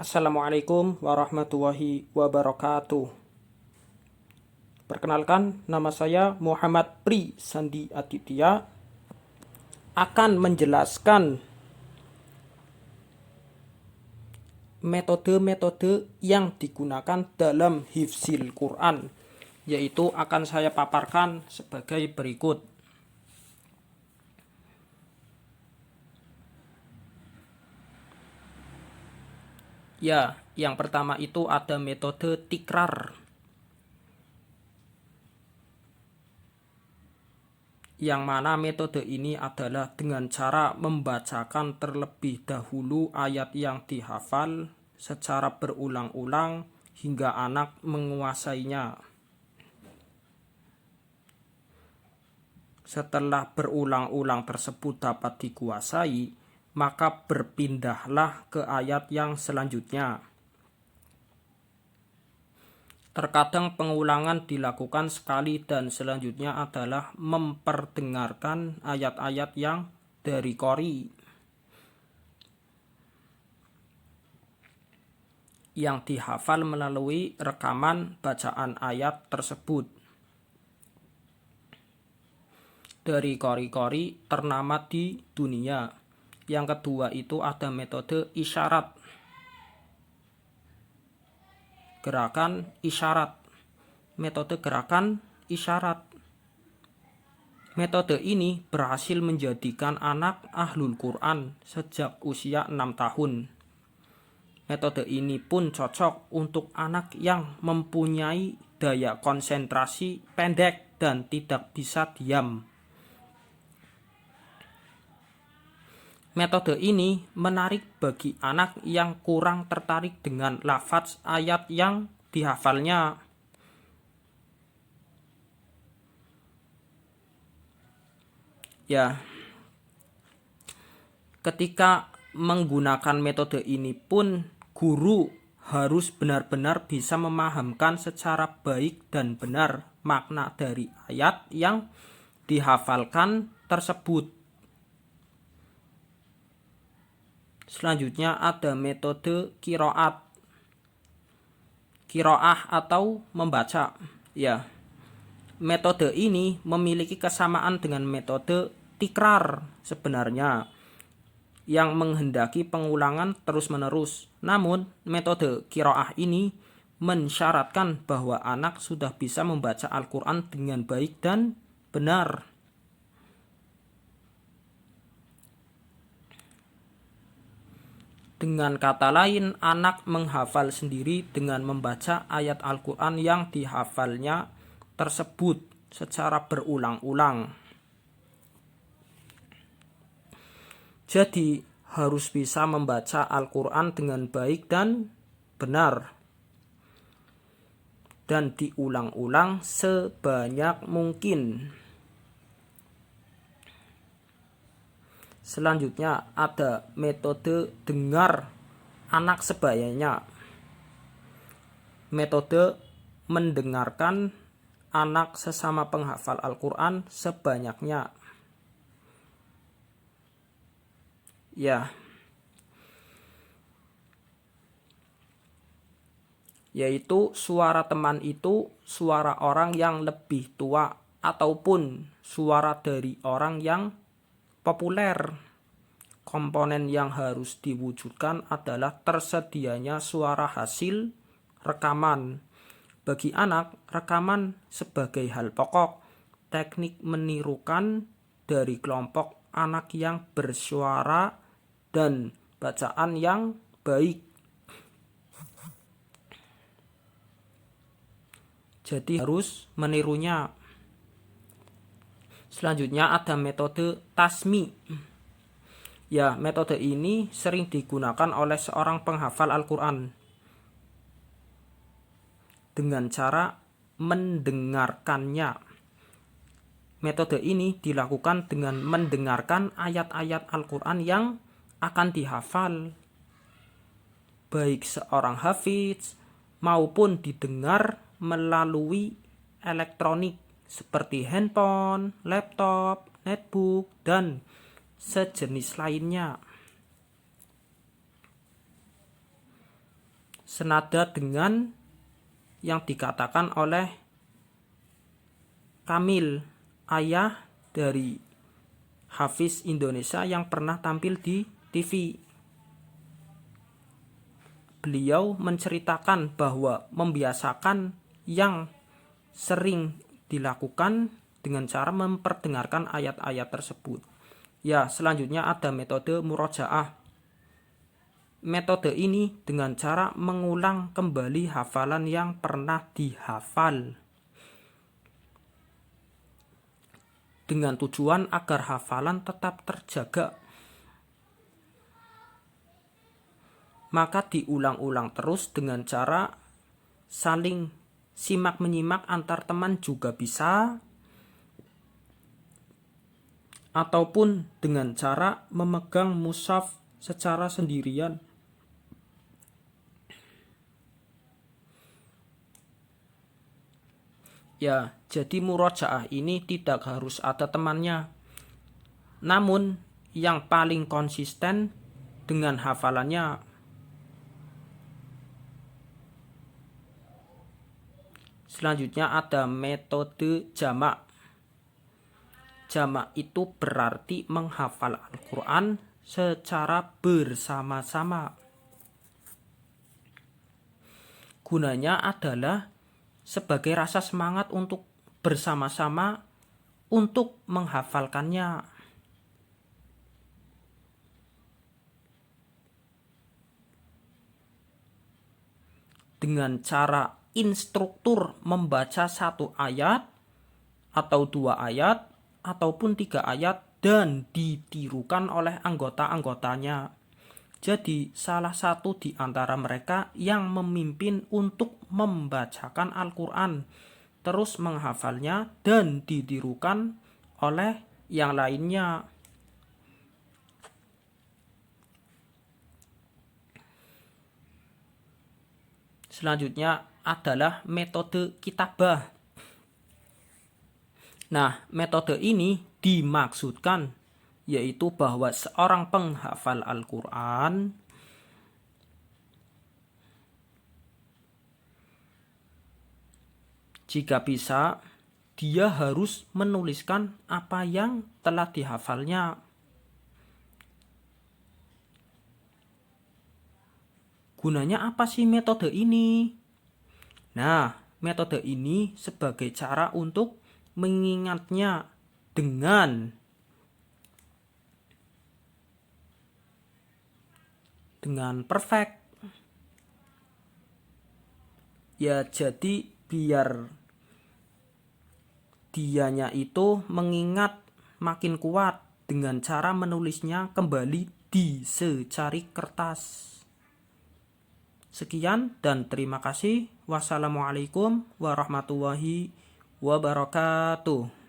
Assalamualaikum warahmatullahi wabarakatuh. Perkenalkan, nama saya Muhammad Pri Sandi Aditya akan menjelaskan metode-metode yang digunakan dalam hifzil Quran, yaitu akan saya paparkan sebagai berikut. Ya, yang pertama itu ada metode tikrar. Yang mana metode ini adalah dengan cara membacakan terlebih dahulu ayat yang dihafal secara berulang-ulang hingga anak menguasainya. Setelah berulang-ulang tersebut dapat dikuasai, maka berpindahlah ke ayat yang selanjutnya. Terkadang pengulangan dilakukan sekali dan selanjutnya adalah memperdengarkan ayat-ayat yang dari qori yang dihafal melalui rekaman bacaan ayat tersebut. Dari qori-qori ternama di dunia. Yang kedua itu ada metode isyarat. Gerakan isyarat. Metode gerakan isyarat. Metode ini berhasil menjadikan anak ahlul Quran sejak usia 6 tahun. Metode ini pun cocok untuk anak yang mempunyai daya konsentrasi pendek dan tidak bisa diam. Metode ini menarik bagi anak yang kurang tertarik dengan lafaz ayat yang dihafalnya. Ya, ketika menggunakan metode ini pun guru harus benar-benar bisa memahamkan secara baik dan benar makna dari ayat yang dihafalkan tersebut. Selanjutnya ada metode kiroah atau membaca. Ya, metode ini memiliki kesamaan dengan metode tikrar sebenarnya, yang menghendaki pengulangan terus-menerus. Namun, metode kiroah ini mensyaratkan bahwa anak sudah bisa membaca Al-Quran dengan baik dan benar. Dengan kata lain, anak menghafal sendiri dengan membaca ayat Al-Quran yang dihafalnya tersebut secara berulang-ulang. Jadi, harus bisa membaca Al-Quran dengan baik dan benar. Dan diulang-ulang sebanyak mungkin. Selanjutnya ada metode dengar anak sebayanya. Metode mendengarkan anak sesama penghafal Al-Quran sebanyaknya. Ya, yaitu suara teman itu suara orang yang lebih tua ataupun suara dari orang yang populer. Komponen yang harus diwujudkan adalah tersedianya suara hasil rekaman. Bagi anak, rekaman sebagai hal pokok. Teknik menirukan dari kelompok anak yang bersuara dan bacaan yang baik. Jadi harus menirunya. Selanjutnya ada metode tasmi. Ya, metode ini sering digunakan oleh seorang penghafal Al-Quran dengan cara mendengarkannya. Metode ini dilakukan dengan mendengarkan ayat-ayat Al-Quran yang akan dihafal, baik seorang hafiz maupun didengar melalui elektronik seperti handphone, laptop, netbook, dan sejenis lainnya. senada dengan yang dikatakan oleh Kamil, ayah dari Hafiz Indonesia yang pernah tampil di TV. Beliau menceritakan bahwa membiasakan yang sering dilakukan dengan cara memperdengarkan ayat-ayat tersebut. Ya, selanjutnya ada metode murojaah. Metode ini dengan cara mengulang kembali hafalan yang pernah dihafal, dengan tujuan agar hafalan tetap terjaga. Maka diulang-ulang terus dengan cara saling simak menyimak antar teman juga bisa, ataupun dengan cara memegang mushaf secara sendirian. Ya, jadi murojaah ini tidak harus ada temannya. Namun yang paling konsisten dengan hafalannya. Selanjutnya ada metode jamak. Jamak itu berarti menghafal Al-Quran secara bersama-sama. Gunanya adalah sebagai rasa semangat untuk bersama-sama untuk menghafalkannya. Dengan cara instruktur membaca satu ayat atau 2 ayat ataupun 3 ayat dan ditirukan oleh anggota-anggotanya. Jadi salah satu di antara mereka yang memimpin untuk membacakan Al-Quran, terus menghafalnya dan ditirukan oleh yang lainnya. Selanjutnya adalah metode kitabah. Nah, metode ini dimaksudkan yaitu bahwa seorang penghafal Al-Quran jika bisa, dia harus menuliskan apa yang telah dihafalnya. Gunanya apa sih metode ini? Nah, metode ini sebagai cara untuk mengingatnya dengan perfect. Ya, jadi biar dianya itu mengingat makin kuat dengan cara menulisnya kembali di secari kertas. Sekian dan terima kasih. Wassalamualaikum warahmatullahi wabarakatuh.